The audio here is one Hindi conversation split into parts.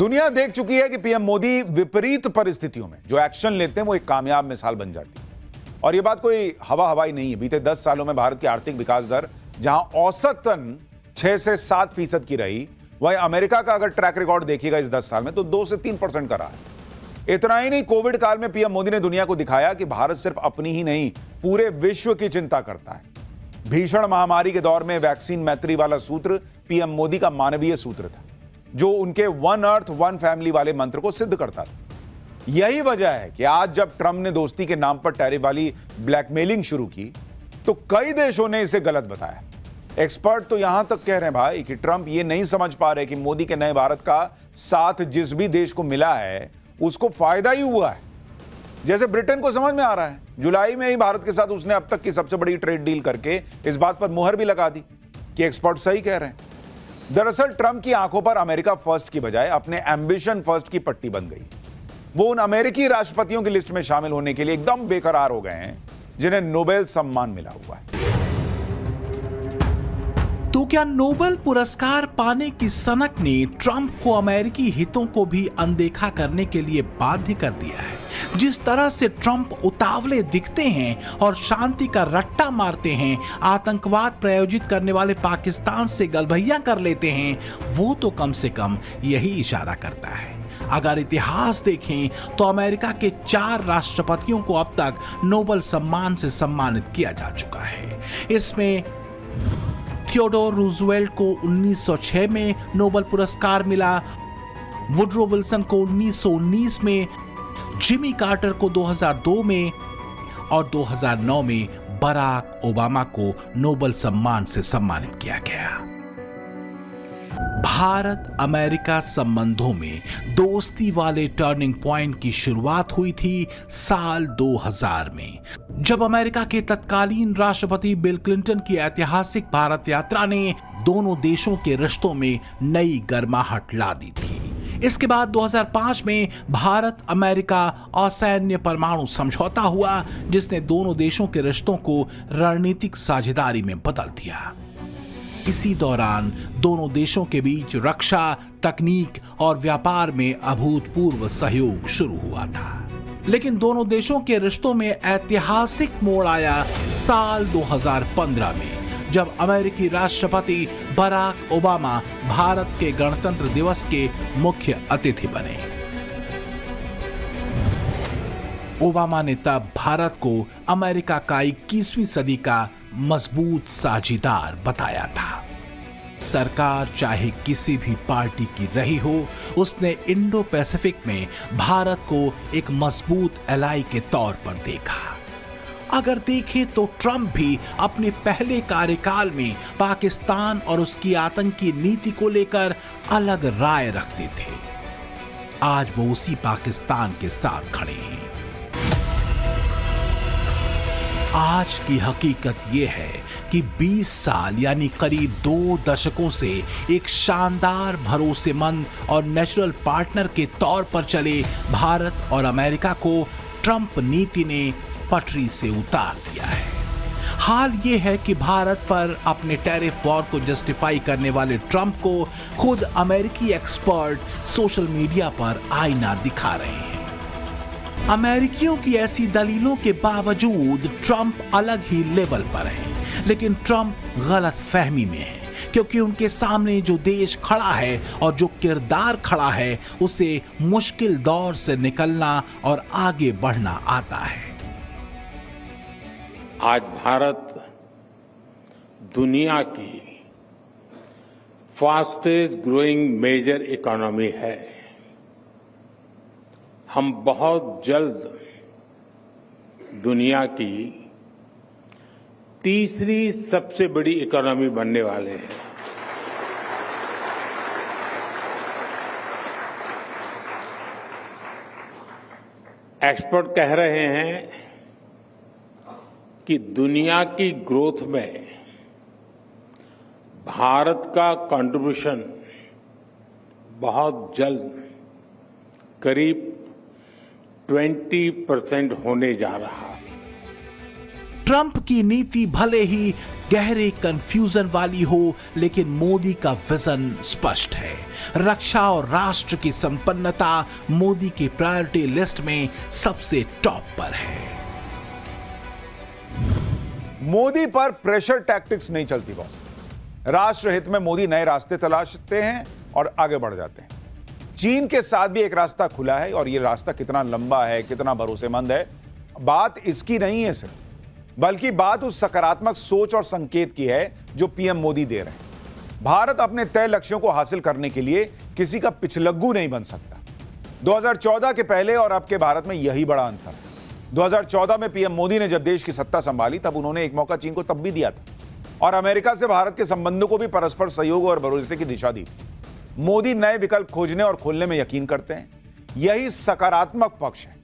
दुनिया देख चुकी है कि पीएम मोदी विपरीत परिस्थितियों में जो एक्शन लेते हैं वो एक कामयाब मिसाल बन जाती है। और ये बात कोई हवाई नहीं है। बीते 10 सालों में भारत की आर्थिक विकास दर जहां औसतन 6 से 7% की रही, वहीं अमेरिका का अगर ट्रैक रिकॉर्ड देखिएगा इस 10 साल में तो 2 से 3% का रहा है। इतना ही नहीं, कोविड काल में पीएम मोदी ने दुनिया को दिखाया कि भारत सिर्फ अपनी ही नहीं पूरे विश्व की चिंता करता है। भीषण महामारी के दौर में वैक्सीन मैत्री वाला सूत्र पीएम मोदी का मानवीय सूत्र था, जो उनके वन अर्थ वन फैमिली वाले मंत्र को सिद्ध करता था। यही वजह है कि आज जब ट्रंप ने दोस्ती के नाम पर टैरिफ वाली ब्लैकमेलिंग शुरू की तो कई देशों ने इसे गलत बताया। एक्सपर्ट तो यहां तक कह रहे हैं भाई कि ट्रंप ये नहीं समझ पा रहे कि मोदी के नए भारत का साथ जिस भी देश को मिला है उसको फायदा ही हुआ है। जैसे ब्रिटेन को समझ में आ रहा है, जुलाई में ही भारत के साथ उसने अब तक की सबसे बड़ी ट्रेड डील करके इस बात पर मुहर भी लगा दी कि एक्सपर्ट सही कह रहे हैं। दरअसल ट्रंप की आंखों पर अमेरिका फर्स्ट की बजाय अपने एम्बिशन फर्स्ट की पट्टी बन गई। वो उन अमेरिकी राष्ट्रपतियों की लिस्ट में शामिल होने के लिए एकदम बेकरार हो गए हैं जिन्हें नोबेल सम्मान मिला हुआ है। तो क्या नोबेल पुरस्कार पाने की सनक ने ट्रंप को अमेरिकी हितों को भी अनदेखा करने के लिए बाध्य कर दिया है? जिस तरह से ट्रंप उतावले दिखते हैं और शांति का रट्टा मारते हैं, आतंकवाद प्रायोजित करने वाले पाकिस्तान से गलभैया कर लेते हैं, वो तो कम से कम यही इशारा करता है। अगर इतिहास देखें तो अमेरिका के 4 राष्ट्रपतियों को अब तक नोबेल सम्मान से सम्मानित किया जा चुका है। इसमें थियोडोर रूजवेल्ट को 1906 में नोबेल पुरस्कार मिला, वुडरो विल्सन को 1919 में, जिमी कार्टर को 2002 में और 2009 में बराक ओबामा को नोबेल सम्मान से सम्मानित किया गया। भारत अमेरिका संबंधों में दोस्ती वाले टर्निंग पॉइंट की शुरुआत हुई थी साल 2000 में, जब अमेरिका के तत्कालीन राष्ट्रपति बिल क्लिंटन की ऐतिहासिक भारत यात्रा ने दोनों देशों के रिश्तों में नई गर्माहट ला दी थी। इसके बाद 2005 में भारत अमेरिका असैन्य परमाणु समझौता हुआ, जिसने दोनों देशों के रिश्तों को रणनीतिक साझेदारी में बदल दिया। इसी दौरान दोनों देशों के बीच रक्षा, तकनीक और व्यापार में अभूतपूर्व सहयोग शुरू हुआ था। लेकिन दोनों देशों के रिश्तों में ऐतिहासिक मोड़ आया साल 2015 में, जब अमेरिकी राष्ट्रपति बराक ओबामा भारत के गणतंत्र दिवस के मुख्य अतिथि बने। ओबामा ने तब भारत को अमेरिका का 21वीं सदी का मजबूत साझेदार बताया था। सरकार चाहे किसी भी पार्टी की रही हो, उसने इंडो पैसिफिक में भारत को एक मजबूत एलाई के तौर पर देखा। अगर देखें तो ट्रंप भी अपने पहले कार्यकाल में पाकिस्तान और उसकी आतंकी नीति को लेकर अलग राय रखते थे। आज वो उसी पाकिस्तान के साथ खड़े हैं। आज की हकीकत यह है कि 20 साल यानी करीब 2 दशकों से एक शानदार, भरोसेमंद और नेचुरल पार्टनर के तौर पर चले भारत और अमेरिका को ट्रंप नीति ने पटरी से उतार दिया है। हाल ये है कि भारत पर अपने टैरिफ वॉर को जस्टिफाई करने वाले ट्रंप को खुद अमेरिकी एक्सपर्ट सोशल मीडिया पर आईना दिखा रहे हैं। अमेरिकियों की ऐसी दलीलों के बावजूद ट्रंप अलग ही लेवल पर हैं, लेकिन ट्रंप गलत फहमी में है, क्योंकि उनके सामने जो देश खड़ा है और जो किरदार खड़ा है, उसे मुश्किल दौर से निकलना और आगे बढ़ना आता है। आज भारत दुनिया की फास्टेस्ट ग्रोइंग मेजर इकोनॉमी है। हम बहुत जल्द दुनिया की तीसरी सबसे बड़ी इकोनॉमी बनने वाले हैं। एक्सपर्ट कह रहे हैं कि दुनिया की ग्रोथ में भारत का कंट्रीब्यूशन बहुत जल्द करीब 20% होने जा रहा है। ट्रंप की नीति भले ही गहरे कंफ्यूजन वाली हो, लेकिन मोदी का विजन स्पष्ट है। रक्षा और राष्ट्र की संपन्नता मोदी की प्रायोरिटी लिस्ट में सबसे टॉप पर है। मोदी पर प्रेशर टैक्टिक्स नहीं चलती बॉस। राष्ट्र हित में मोदी नए रास्ते तलाशते हैं और आगे बढ़ जाते हैं। चीन के साथ भी एक रास्ता खुला है और यह रास्ता कितना लंबा है, कितना भरोसेमंद है, बात इसकी नहीं है सिर्फ, बल्कि बात उस सकारात्मक सोच और संकेत की है जो पीएम मोदी दे रहे हैं। भारत अपने तय लक्ष्यों को हासिल करने के लिए किसी का पिछलग्गू नहीं बन सकता। 2014 के पहले और अब के भारत में यही बड़ा अंतर है। 2014 में पीएम मोदी ने जब देश की सत्ता संभाली तब उन्होंने एक मौका चीन को तब भी दिया था और अमेरिका से भारत के संबंधों को भी परस्पर सहयोग और भरोसे की दिशा दी। मोदी नए विकल्प खोजने और खोलने में यकीन करते हैं, यही सकारात्मक पक्ष है।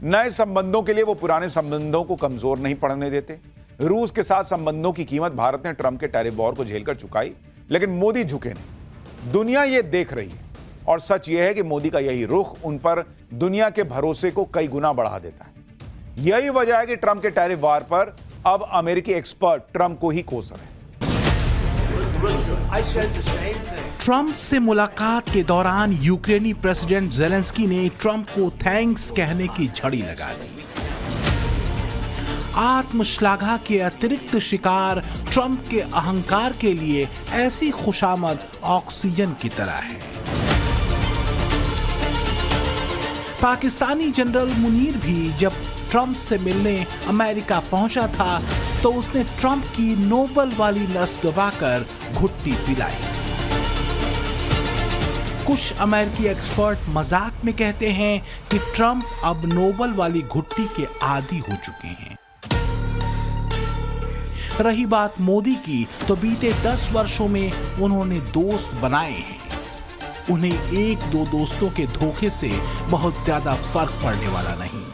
नए संबंधों के लिए वो पुराने संबंधों को कमजोर नहीं पड़ने देते। रूस के साथ संबंधों की कीमत भारत ने ट्रंप के टैरिफ वॉर को झेलकर चुकाई, लेकिन मोदी झुके नहीं। दुनिया ये देख रही है और सच ये है कि मोदी का यही रुख उन पर दुनिया के भरोसे को कई गुना बढ़ा देता है। यही वजह है कि ट्रंप के टैरिफ वॉर पर अब अमेरिकी एक्सपर्ट ट्रंप को ही कोस रहे हैं। ट्रंप से मुलाकात के दौरान यूक्रेनी प्रेसिडेंट जेलेंस्की ने ट्रंप को थैंक्स कहने की झड़ी लगा दी। आत्मश्लाघा के अतिरिक्त शिकार ट्रंप के अहंकार के लिए ऐसी खुशामद ऑक्सीजन की तरह है। पाकिस्तानी जनरल मुनीर भी जब ट्रंप से मिलने अमेरिका पहुंचा था तो उसने ट्रंप की नोबल वाली नस दबाकर घुट्टी पिलाई। कुछ अमेरिकी एक्सपर्ट मजाक में कहते हैं कि ट्रंप अब नोबल वाली घुट्टी के आदी हो चुके हैं। रही बात मोदी की, तो बीते 10 वर्षों में उन्होंने दोस्त बनाए हैं। उन्हें एक दो दोस्तों के धोखे से बहुत ज्यादा फर्क पड़ने वाला नहीं।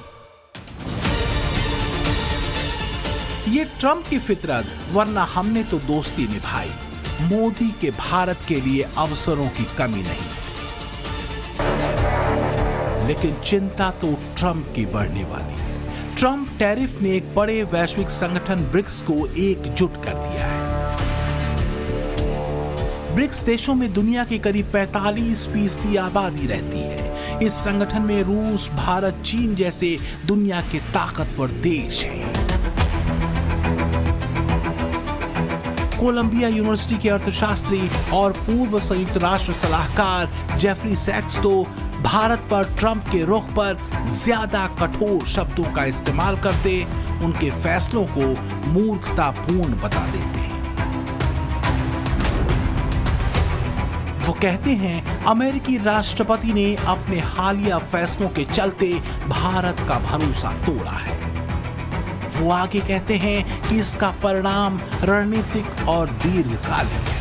ये ट्रंप की फितरत, वरना हमने तो दोस्ती निभाई। मोदी के भारत के लिए अवसरों की कमी नहीं, लेकिन चिंता तो ट्रंप की बढ़ने वाली है। ट्रंप टैरिफ ने एक बड़े वैश्विक संगठन ब्रिक्स को एकजुट कर दिया है। ब्रिक्स देशों में दुनिया की करीब 45% आबादी रहती है। इस संगठन में रूस, भारत, चीन जैसे दुनिया के ताकतवर देश हैं। कोलंबिया यूनिवर्सिटी के अर्थशास्त्री और पूर्व संयुक्त राष्ट्र सलाहकार जेफरी सैक्स तो भारत पर ट्रंप के रुख पर ज्यादा कठोर शब्दों का इस्तेमाल करते उनके फैसलों को मूर्खतापूर्ण बता देते हैं। वो कहते हैं अमेरिकी राष्ट्रपति ने अपने हालिया फैसलों के चलते भारत का भरोसा तोड़ा है। वो आगे कहते हैं कि इसका परिणाम रणनीतिक और दीर्घकालिक है।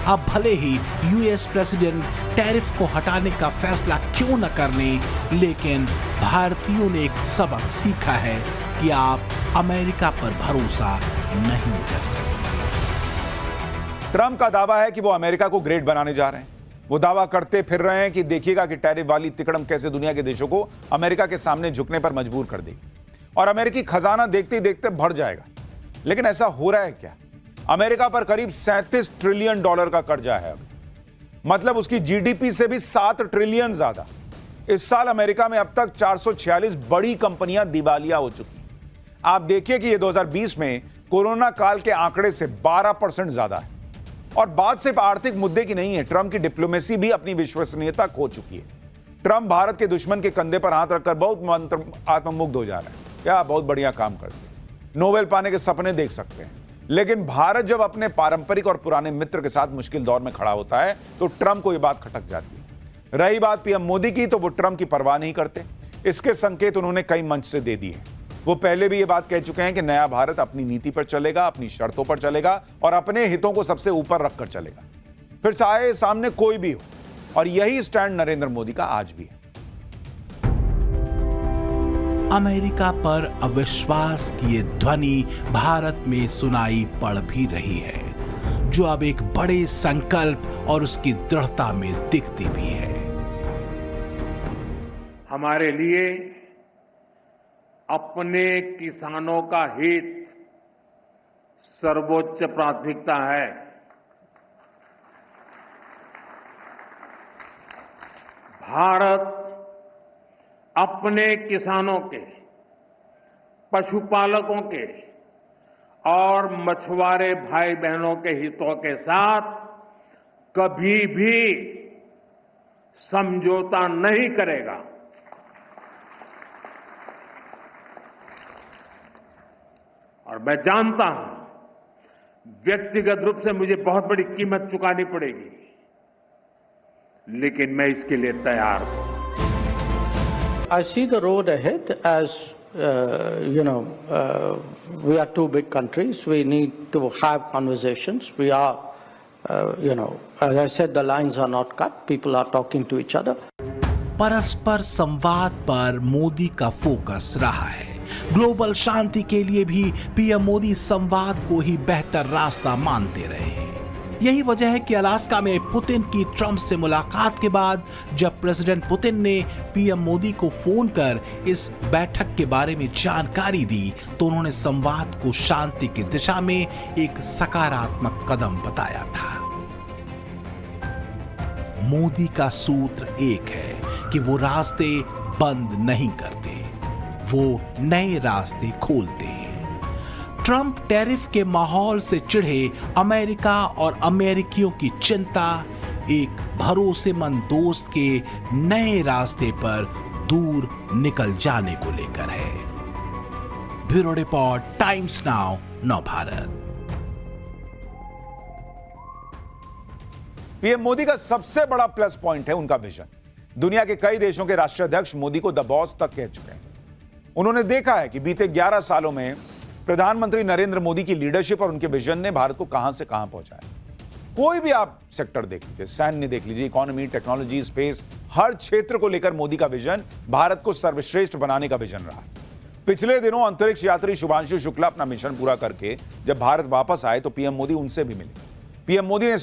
अब भले ही यूएस प्रेसिडेंट टैरिफ को हटाने का फैसला क्यों न करने, लेकिन भारतीयों ने एक सबक सीखा है कि आप अमेरिका पर भरोसा नहीं कर सकते। ट्रंप का दावा है कि वो अमेरिका को ग्रेट बनाने जा रहे हैं। वो दावा करते फिर रहे हैं कि देखिएगा कि टैरिफ वाली तिकड़म कैसे दुनिया के देशों को अमेरिका के सामने झुकने पर मजबूर कर देगी और अमेरिकी खजाना देखते ही देखते भर जाएगा। लेकिन ऐसा हो रहा है क्या? अमेरिका पर करीब $37 ट्रिलियन का कर्जा है। मतलब उसकी जीडीपी से भी 7 ट्रिलियन ज्यादा। इस साल अमेरिका में अब तक 446 बड़ी कंपनियां दिवालिया हो चुकी हैं। आप देखिए कि यह 2020 में कोरोना काल के आंकड़े से 12% ज्यादा है। और बात सिर्फ आर्थिक मुद्दे की नहीं है, ट्रंप की डिप्लोमेसी भी अपनी विश्वसनीयता खो चुकी है। ट्रंप भारत के दुश्मन के कंधे पर हाथ रखकर बहुत आत्ममुग्ध हो जा रहे हैं। क्या बहुत बढ़िया काम करते हैं, नोबेल पाने के सपने देख सकते हैं। लेकिन भारत जब अपने पारंपरिक और पुराने मित्र के साथ मुश्किल दौर में खड़ा होता है तो ट्रंप को यह बात खटक जाती है। रही बात पीएम मोदी की, तो वो ट्रंप की परवाह नहीं करते। इसके संकेत उन्होंने कई मंच से दे दिए। वो पहले भी ये बात कह चुके हैं कि नया भारत अपनी नीति पर चलेगा, अपनी शर्तों पर चलेगा और अपने हितों को सबसे ऊपर रखकर चलेगा, फिर चाहे सामने कोई भी हो। और यही स्टैंड नरेंद्र मोदी का आज भी है। अमेरिका पर अविश्वास की ये ध्वनि भारत में सुनाई पड़ भी रही है, जो अब एक बड़े संकल्प और उसकी दृढ़ता में दिखती भी है। हमारे लिए अपने किसानों का हित सर्वोच्च प्राथमिकता है। भारत अपने किसानों के, पशुपालकों के और मछुआरे भाई बहनों के हितों के साथ कभी भी समझौता नहीं करेगा। और मैं जानता हूं व्यक्तिगत रूप से मुझे बहुत बड़ी कीमत चुकानी पड़ेगी, लेकिन मैं इसके लिए तैयार हूं। I see the road ahead as, we are two big countries. We need to have conversations. We are, as I said, the lines are not cut. People are talking to each other. परस्पर संवाद पर मोदी का फोकस रहा है। ग्लोबल शांति के लिए भी पीएम मोदी संवाद को ही बेहतर रास्ता मानते रहे हैं। यही वजह है कि अलास्का में पुतिन की ट्रंप से मुलाकात के बाद जब प्रेसिडेंट पुतिन ने पीएम मोदी को फोन कर इस बैठक के बारे में जानकारी दी तो उन्होंने संवाद को शांति की दिशा में एक सकारात्मक कदम बताया था। मोदी का सूत्र एक है कि वो रास्ते बंद नहीं करते, वो नए रास्ते खोलते हैं। ट्रंप टैरिफ के माहौल से चिढ़े अमेरिका और अमेरिकियों की चिंता एक भरोसेमंद दोस्त के नए रास्ते पर दूर निकल जाने को लेकर है। Bureau report, times now, Navbharat. PM Modi का सबसे बड़ा प्लस पॉइंट है उनका विजन। दुनिया के कई देशों के राष्ट्राध्यक्ष मोदी को द बॉस तक कह चुके हैं। उन्होंने देखा है कि बीते 11 सालों में प्रधानमंत्री नरेंद्र मोदी की लीडरशिप और उनके विजन ने भारत को कहां से कहां पहुंचाया। कोई भी आप सेक्टर देख लीजिए, सैन्य देख लीजिए, इकोनॉमी, टेक्नोलॉजी, स्पेस, हर क्षेत्र को लेकर मोदी का विजन भारत को सर्वश्रेष्ठ बनाने का विजन रहा। पिछले दिनों अंतरिक्ष यात्री शुभांशु शुक्ला अपना मिशन पूरा करके जब भारत वापस आए तो पीएम मोदी उनसे भी मिले। पीएम मोदी ने